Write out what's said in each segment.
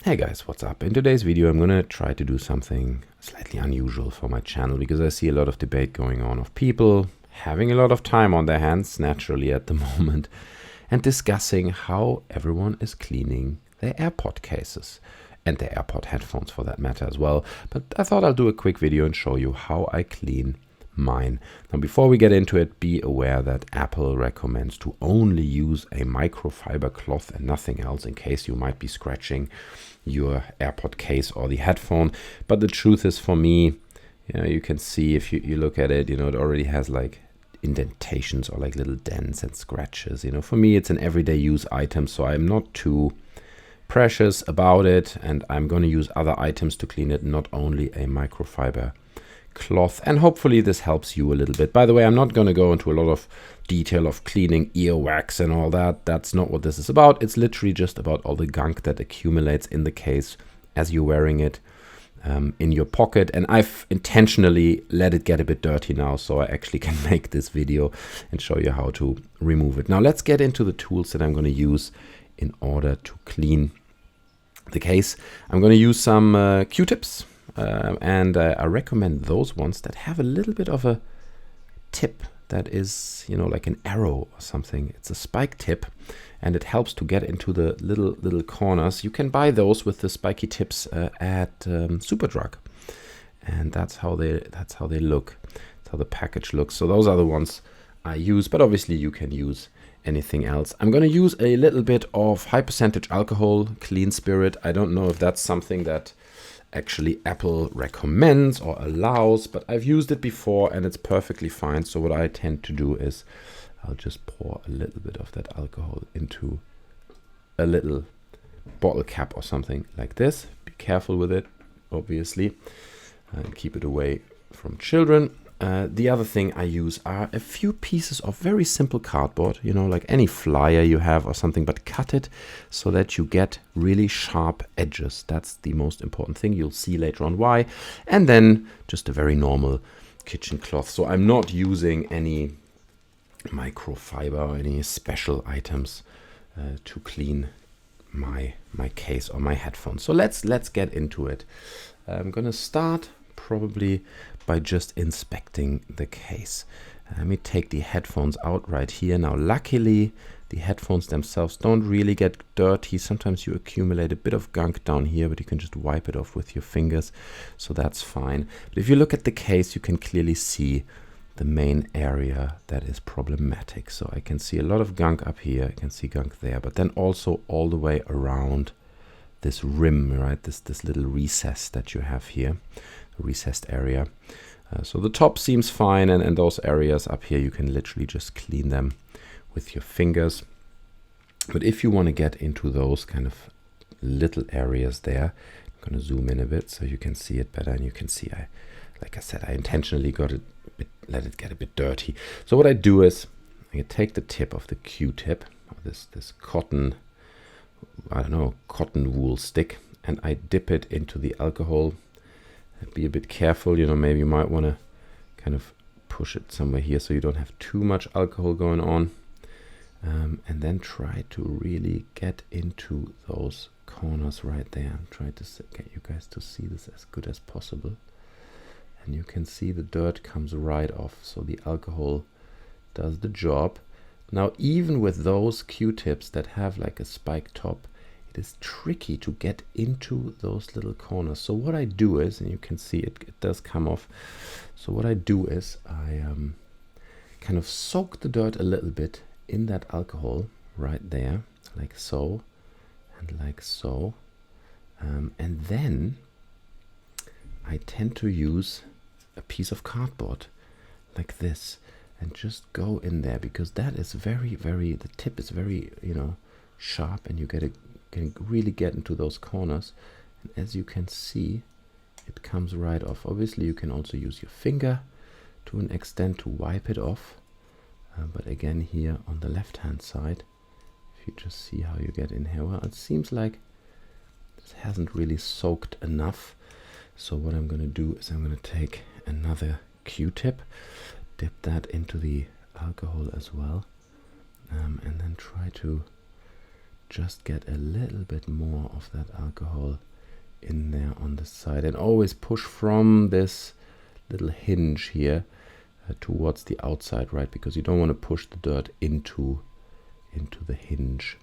Hey guys, what's up? In today's video I'm gonna try to do something slightly unusual for my channel because I see a lot of debate going on of people having a lot of time on their hands naturally at the moment and discussing how everyone is cleaning their AirPod cases and their AirPod headphones for that matter as well. But I thought I'll do a quick video and show you how I clean mine. Now before we get into it, be aware that Apple recommends to only use a microfiber cloth and nothing else in case you might be scratching your AirPod case or the headphone. But the truth is, for me, you can see if you look at it, it already has like indentations or like little dents and scratches. For me it's an everyday use item, so I'm not too precious about it, and I'm going to use other items to clean it, not only a microfiber cloth. And hopefully this helps you a little bit. By the way, I'm not going to go into a lot of detail of cleaning earwax and all that. That's not what this is about. It's literally just about all the gunk that accumulates in the case as you're wearing it in your pocket. And I've intentionally let it get a bit dirty now, so I actually can make this video and show you how to remove it. Now let's get into the tools that I'm going to use in order to clean the case. I'm going to use some Q-tips. And I recommend those ones that have a little bit of a tip that is, like an arrow or something. It's a spike tip, and it helps to get into the little corners. You can buy those with the spiky tips at Superdrug, and that's how they look. That's how the package looks. So those are the ones I use, but obviously you can use anything else. I'm going to use a little bit of high percentage alcohol, clean spirit. I don't know if that's something that actually Apple recommends or allows, but I've used it before and it's perfectly fine. So what I tend to do is I'll just pour a little bit of that alcohol into a little bottle cap or something like this. Be careful with it, obviously, and keep it away from children. The other thing I use are a few pieces of very simple cardboard, like any flyer you have or something, but cut it so that you get really sharp edges. That's the most important thing. You'll see later on why. And then just a very normal kitchen cloth. So I'm not using any microfiber or any special items to clean my case or my headphones. So let's get into it. I'm gonna start probably by just inspecting the case. Let me take the headphones out right here. Now luckily the headphones themselves don't really get dirty. Sometimes you accumulate a bit of gunk down here, but you can just wipe it off with your fingers, so that's fine. But if you look at the case, you can clearly see the main area that is problematic. So I can see a lot of gunk up here, I can see gunk there, but then also all the way around this rim, right? This little recess that you have here, recessed area. So the top seems fine, and those areas up here you can literally just clean them with your fingers. But if you want to get into those kind of little areas there, I'm going to zoom in a bit so you can see it better, and you can see like I said, I intentionally let it get a bit dirty. So what I do is I take the tip of the Q-tip, this cotton, I don't know, cotton wool stick, and I dip it into the alcohol. Be a bit careful, maybe you might want to kind of push it somewhere here so you don't have too much alcohol going on, and then try to really get into those corners right there. Try to get you guys to see this as good as possible, and you can see the dirt comes right off, so the alcohol does the job. Now even with those Q-tips that have like a spike top, it is tricky to get into those little corners. So what I do is, and you can see it does come off. So what I do is I kind of soak the dirt a little bit in that alcohol right there, like so, and like so. And then I tend to use a piece of cardboard like this and just go in there, because that is very, very, the tip is very, sharp, and you can really get into those corners. And as you can see, it comes right off. Obviously you can also use your finger to an extent to wipe it off, but again here on the left hand side, if you just see how you get in here, well, it seems like this hasn't really soaked enough. So what I'm going to do is I'm going to take another Q-tip, dip that into the alcohol as well, and then try to just get a little bit more of that alcohol in there on the side, and always push from this little hinge here towards the outside, right? Because you don't want to push the dirt into the hinge.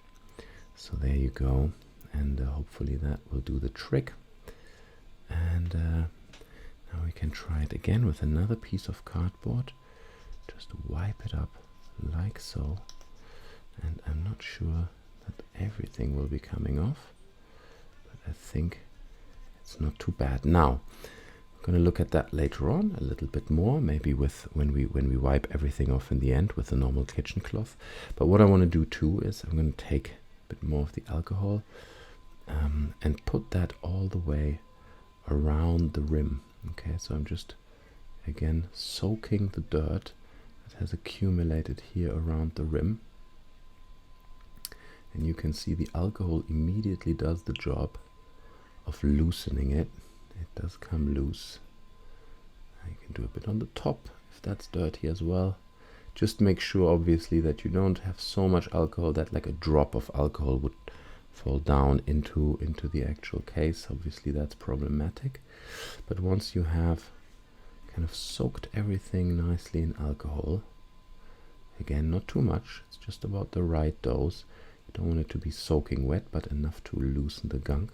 So there you go, and hopefully that will do the trick. And now we can try it again with another piece of cardboard. Just wipe it up like so, and I'm not sure that everything will be coming off, but I think it's not too bad. Now I'm going to look at that later on a little bit more, maybe with when we wipe everything off in the end with a normal kitchen cloth. But what I want to do too is I'm going to take a bit more of the alcohol and put that all the way around the rim. Okay, so I'm just again soaking the dirt that has accumulated here around the rim, and you can see the alcohol immediately does the job of loosening it. It does come loose. You can do a bit on the top if that's dirty as well. Just make sure obviously that you don't have so much alcohol that like a drop of alcohol would fall down into the actual case. Obviously that's problematic. But once you have kind of soaked everything nicely in alcohol, again, not too much, it's just about the right dose. You don't want it to be soaking wet, but enough to loosen the gunk.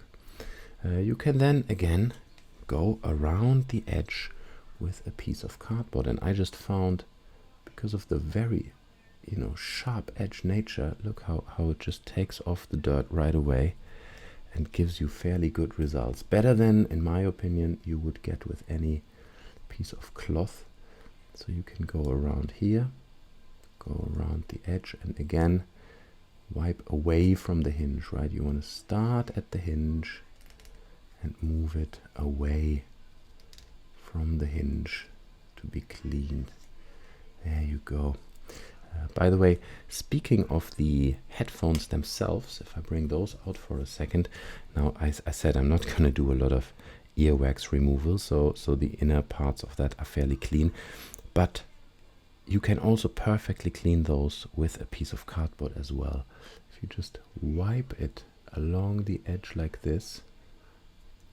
You can then again go around the edge with a piece of cardboard, and I just found, because of the very sharp edge nature, look how it just takes off the dirt right away and gives you fairly good results, better than, in my opinion, you would get with any piece of cloth. So you can go around here, go around the edge, and again wipe away from the hinge, right? You want to start at the hinge and move it away from the hinge to be cleaned. There you go. By the way, speaking of the headphones themselves, if I bring those out for a second, now I said I'm not going to do a lot of earwax removal, so the inner parts of that are fairly clean, but you can also perfectly clean those with a piece of cardboard as well. If you just wipe it along the edge like this,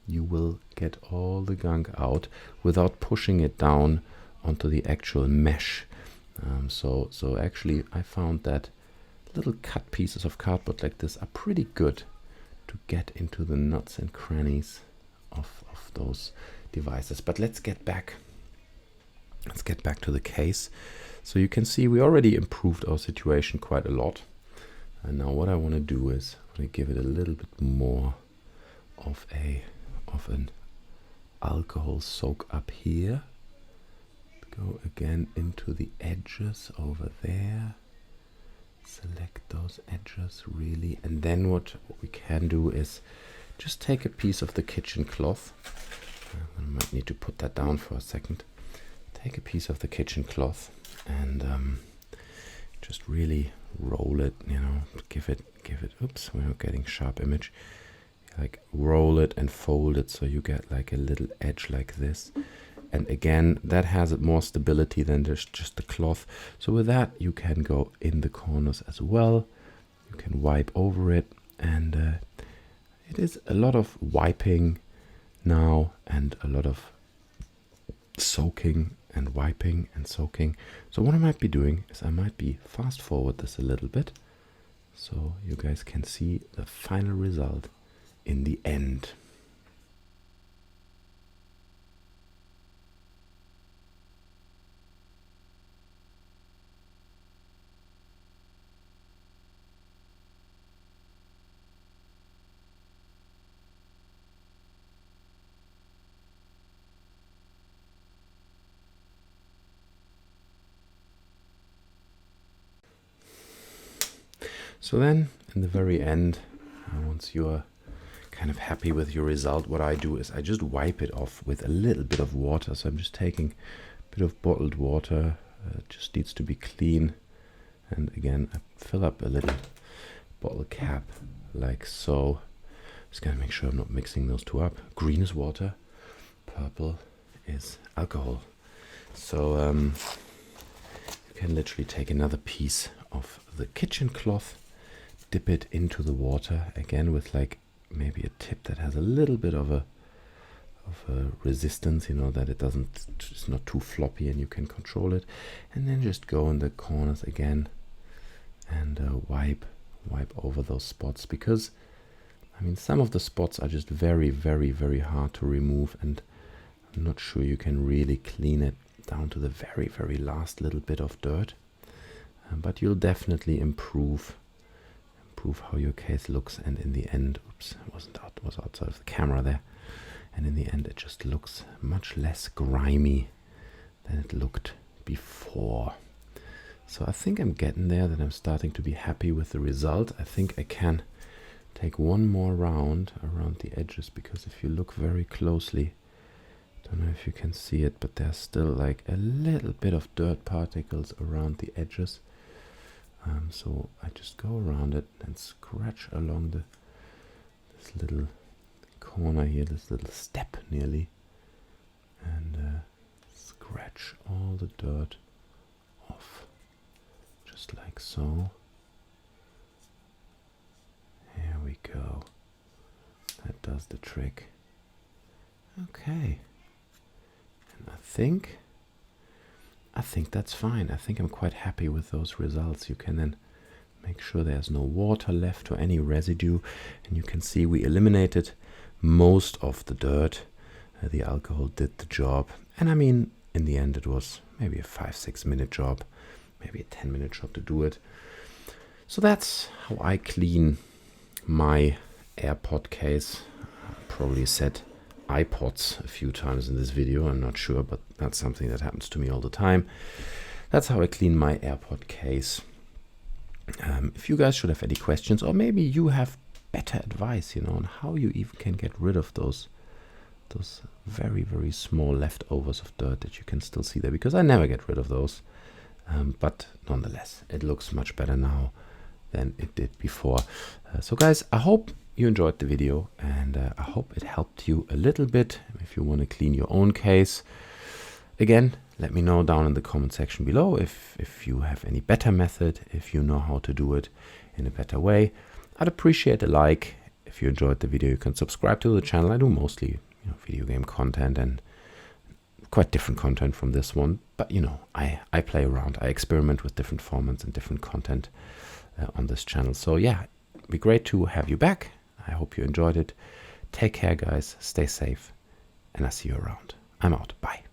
you will get all the gunk out without pushing it down onto the actual mesh. So actually I found that little cut pieces of cardboard like this are pretty good to get into the nuts and crannies of those devices. But let's get back to the case. So you can see we already improved our situation quite a lot, and now what I want to do is I want to give it a little bit more of an alcohol soak up here. Go again into the edges over there, select those edges really, and then what we can do is just take a piece of the kitchen cloth. I might need to put that down for a second. Take a piece of the kitchen cloth and just really roll it, give it, oops, we're not getting sharp image, like roll it and fold it so you get like a little edge like this. And again, that has more stability than just the cloth. So with that, you can go in the corners as well. You can wipe over it, and it is a lot of wiping now and a lot of soaking and wiping and soaking. So what I might be doing is I might be fast forward this a little bit so you guys can see the final result in the end. So then, in the very end, once you're kind of happy with your result, what I do is I just wipe it off with a little bit of water. So I'm just taking a bit of bottled water, just needs to be clean. And again, I fill up a little bottle cap like so. Just gotta make sure I'm not mixing those two up. Green is water, purple is alcohol. So you can literally take another piece of the kitchen cloth, dip it into the water again with like maybe a tip that has a little bit of a resistance, that it's not too floppy and you can control it, and then just go in the corners again and wipe over those spots, because some of the spots are just very, very, very hard to remove, and I'm not sure you can really clean it down to the very, very last little bit of dirt, but you'll definitely improve how your case looks, and in the end, oops, it was outside of the camera there, and in the end it just looks much less grimy than it looked before. So I think I'm getting there, that I'm starting to be happy with the result. I think I can take one more round around the edges, because if you look very closely, don't know if you can see it, but there's still like a little bit of dirt particles around the edges. So I just go around it and scratch along this little corner here, this little step nearly, and scratch all the dirt off, just like so. Here we go. That does the trick. Okay. And I think that's fine. I think I'm quite happy with those results. You can then make sure there's no water left or any residue, and you can see we eliminated most of the dirt. The alcohol did the job, and in the end it was maybe a 5-6 minute job, maybe a 10-minute job to do it. So that's how I clean my AirPod case. I probably said iPods a few times in this video, I'm not sure, but that's something that happens to me all the time. That's how I clean my AirPod case. If you guys should have any questions, or maybe you have better advice, on how you even can get rid of those very, very small leftovers of dirt that you can still see there, because I never get rid of those. But nonetheless, it looks much better now than it did before. So guys, I hope you enjoyed the video, and I hope it helped you a little bit if you want to clean your own case. Again, let me know down in the comment section below if you have any better method, if you know how to do it in a better way. I'd appreciate a like. If you enjoyed the video, you can subscribe to the channel. I do mostly video game content and quite different content from this one, but I play around. I experiment with different formats and different content on this channel. So yeah, it'd be great to have you back. I hope you enjoyed it. Take care, guys. Stay safe, and I'll see you around. I'm out. Bye.